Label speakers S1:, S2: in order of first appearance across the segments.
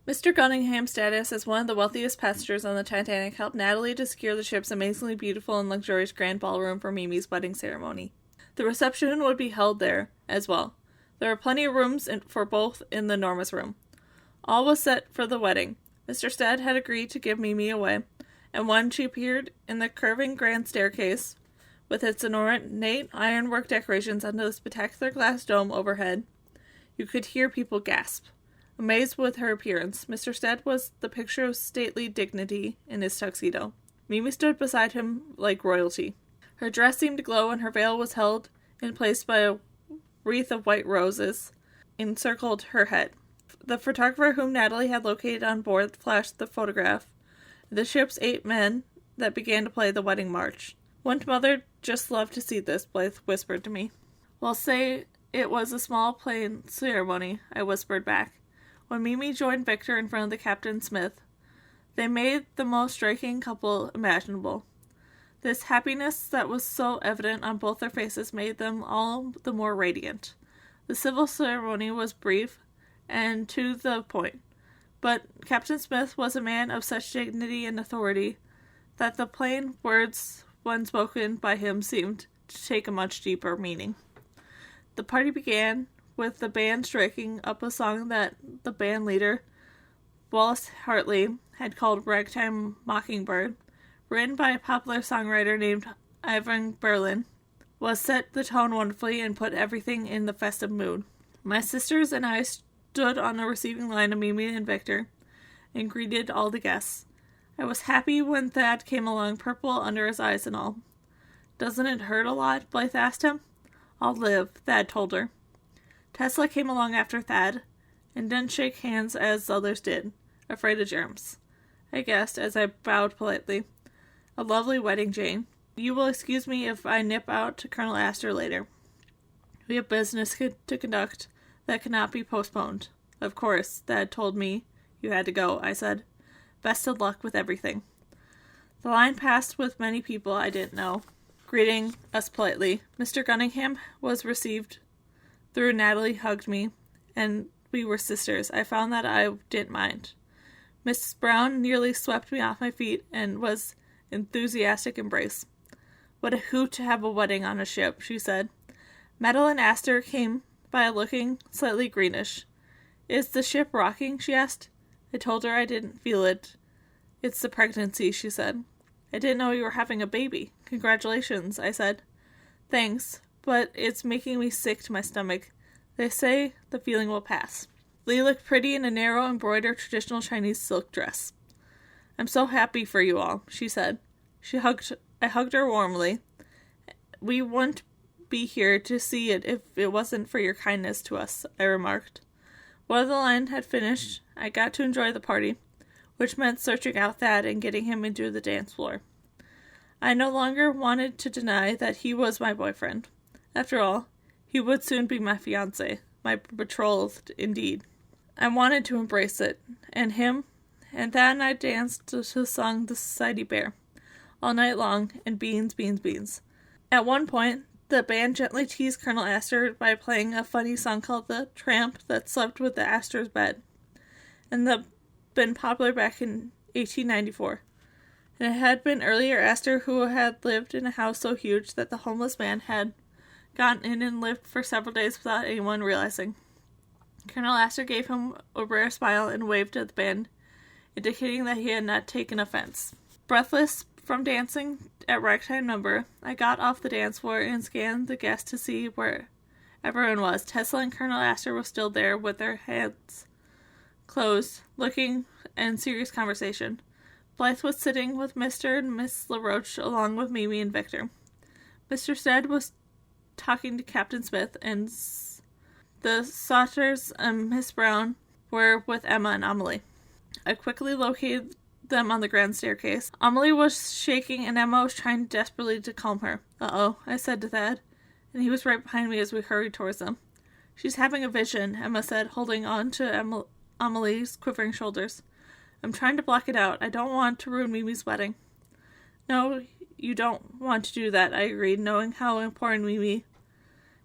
S1: Mr. Gunningham's status as one of the wealthiest passengers on the Titanic helped Natalie to secure the ship's amazingly beautiful and luxurious grand ballroom for Mimi's wedding ceremony. The reception would be held there as well. There were plenty of rooms for both in the enormous room. All was set for the wedding. Mr. Stead had agreed to give Mimi away, and when she appeared in the curving grand staircase, with its ornate ironwork decorations under the spectacular glass dome overhead, you could hear people gasp. Amazed with her appearance, Mr. Stead was the picture of stately dignity in his tuxedo. Mimi stood beside him like royalty. Her dress seemed to glow, and her veil was held in place by a wreath of white roses encircled her head. The photographer whom Natalie had located on board flashed the photograph of the ship's 8 men that began to play the wedding march. "Wouldn't Mother just love to see this?" Blythe whispered to me. "Well, say it was a small plain ceremony," I whispered back. When Mimi joined Victor in front of the Captain Smith, they made the most striking couple imaginable. This happiness that was so evident on both their faces made them all the more radiant. The civil ceremony was brief and to the point, but Captain Smith was a man of such dignity and authority that the plain words when spoken by him seemed to take a much deeper meaning. The party began with the band striking up a song that the band leader, Wallace Hartley, had called Ragtime Mockingbird, written by a popular songwriter named Ivan Berlin, was set the tone wonderfully and put everything in the festive mood. My sisters and I stood on the receiving line of Mimi and Victor and greeted all the guests. I was happy when Thad came along, purple under his eyes and all. "Doesn't it hurt a lot?" Blythe asked him. "I'll live," Thad told her. Tesla came along after Thad, and didn't shake hands as others did, afraid of germs. I guessed, as I bowed politely. "A lovely wedding, Jane. You will excuse me if I nip out to Colonel Astor later. We have business to conduct that cannot be postponed." "Of course," Thad told me you had to go, I said. "Best of luck with everything." The line passed with many people I didn't know, greeting us politely. Mr. Gunningham was received through. Natalie hugged me, and we were sisters. I found that I didn't mind. Mrs. Brown nearly swept me off my feet and was enthusiastic embrace. "What a hoot to have a wedding on a ship," she said. Madeline Astor came by looking slightly greenish. "Is the ship rocking?" she asked. I told her I didn't feel it. "It's the pregnancy," she said. "I didn't know you were having a baby." "Congratulations," I said. "Thanks, but it's making me sick to my stomach. They say the feeling will pass." Lee looked pretty in a narrow embroidered traditional Chinese silk dress. "I'm so happy for you all," she said. I hugged her warmly. "We wouldn't be here to see it if it wasn't for your kindness to us," I remarked. While the line had finished, I got to enjoy the party, which meant searching out Thad and getting him into the dance floor. I no longer wanted to deny that he was my boyfriend. After all, he would soon be my fiancé, my betrothed indeed. I wanted to embrace it, and him, and Thad and I danced to the song The Society Bear, all night long, and beans, beans, beans. At one point, the band gently teased Colonel Astor by playing a funny song called The Tramp That Slept with the Astor's Bed, and that had been popular back in 1894. And it had been earlier Astor who had lived in a house so huge that the homeless man had gotten in and lived for several days without anyone realizing. Colonel Astor gave him a rare smile and waved at the band, indicating that he had not taken offense. Breathless from dancing at ragtime number, I got off the dance floor and scanned the guests to see where everyone was. Tesla and Colonel Astor were still there with their hands closed, looking in serious conversation. Blythe was sitting with Mr. and Miss LaRoche along with Mimi and Victor. Mr. Stead was talking to Captain Smith, and the Sauters and Miss Brown were with Emma and Amelie. I quickly located them on the grand staircase. Amelie was shaking, and Emma was trying desperately to calm her. "Uh-oh," I said to Thad, and he was right behind me as we hurried towards them. "She's having a vision," Emma said, holding on to Amelie's quivering shoulders. "I'm trying to block it out. I don't want to ruin Mimi's wedding." "No, you don't want to do that," I agreed, knowing how important Mimi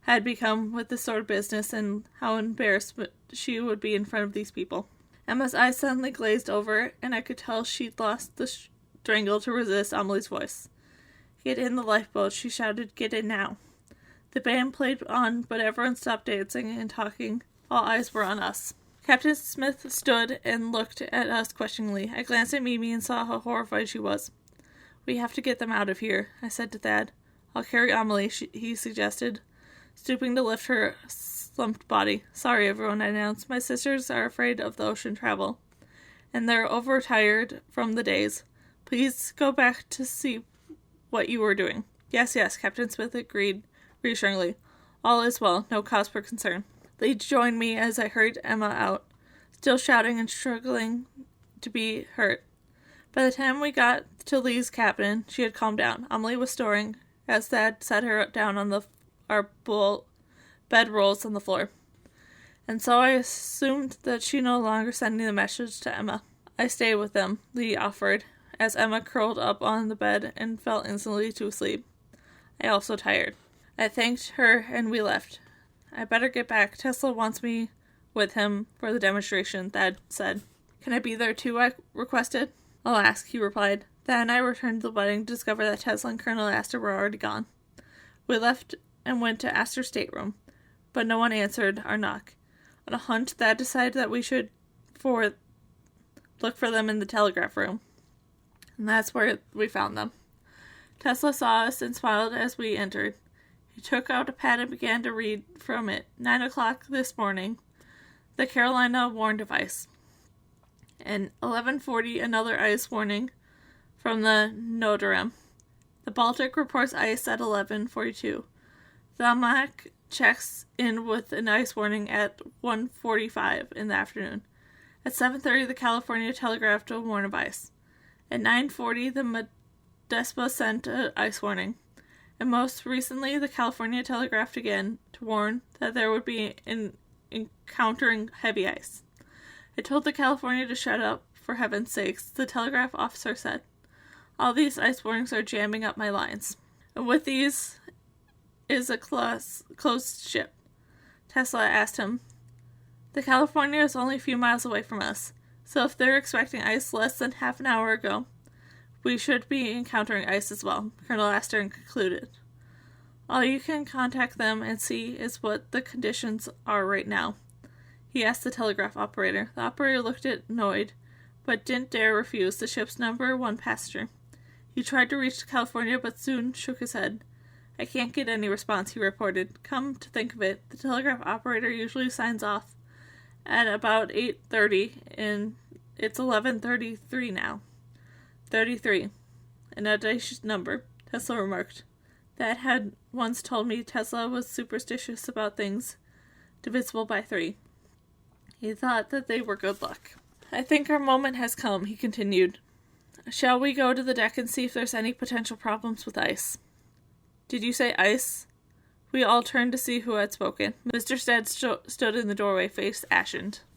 S1: had become with this sort of business and how embarrassed she would be in front of these people. Emma's eyes suddenly glazed over, and I could tell she'd lost the strangle to resist Amelie's voice. "Get in the lifeboat," she shouted. "Get in now." The band played on, but everyone stopped dancing and talking. All eyes were on us. Captain Smith stood and looked at us questioningly. I glanced at Mimi and saw how horrified she was. "We have to get them out of here," I said to Thad. "I'll carry Amelie," he suggested, stooping to lift her slumped body. "Sorry, everyone," I announced. "My sisters are afraid of the ocean travel, and they're overtired from the days. Please go back to see what you were doing." Yes, Captain Smith agreed reassuringly. "All is well, no cause for concern." They joined me as I hurried Emma out, still shouting and struggling to be hurt. By the time we got to Lee's cabin, she had calmed down. Amelie was snoring as Thad sat her down on our bed rolls on the floor. And so I assumed that she no longer sending the message to Emma. "I stay with them," Lee offered, as Emma curled up on the bed and fell instantly to sleep. I also tired. I thanked her and we left. "I better get back. Tesla wants me with him for the demonstration," Thad said. "Can I be there too?" I requested. "I'll ask," he replied. Thad and I returned to the wedding to discover that Tesla and Colonel Astor were already gone. We left and went to Astor's stateroom, but no one answered our knock. On a hunch, Thad decided that we should look for them in the telegraph room. And that's where we found them. Tesla saw us and smiled as we entered. He took out a pad and began to read from it. 9 o'clock this morning, the Carolina warned of ice. And 11:40, another ice warning from the Notaram. The Baltic reports ice at 11:42. The Almanac checks in with an ice warning at 1:45 in the afternoon. At 7:30, the California telegraphed to warn of ice. At 9:40, the Medespa sent an ice warning. And most recently, the California telegraphed again to warn that there would be encountering heavy ice. I told the California to shut up, for heaven's sakes, the telegraph officer said. All these ice warnings are jamming up my lines. And with these is a closed ship. Tesla asked him. The California is only a few miles away from us, so if they're expecting ice less than half an hour ago, we should be encountering ice as well, Colonel Astor concluded. All you can contact them and see is what the conditions are right now, he asked the telegraph operator. The operator looked annoyed, but didn't dare refuse the ship's number 1 passenger. He tried to reach California, but soon shook his head. I can't get any response, he reported. Come to think of it, the telegraph operator usually signs off at about 8:30, and it's 11:33 now. 33. An audacious number, Tesla remarked. That had once told me Tesla was superstitious about things divisible by 3. He thought that they were good luck. I think our moment has come, he continued. Shall we go to the deck and see if there's any potential problems with ice? Did you say ice? We all turned to see who had spoken. Mr. Stead stood in the doorway, face ashened.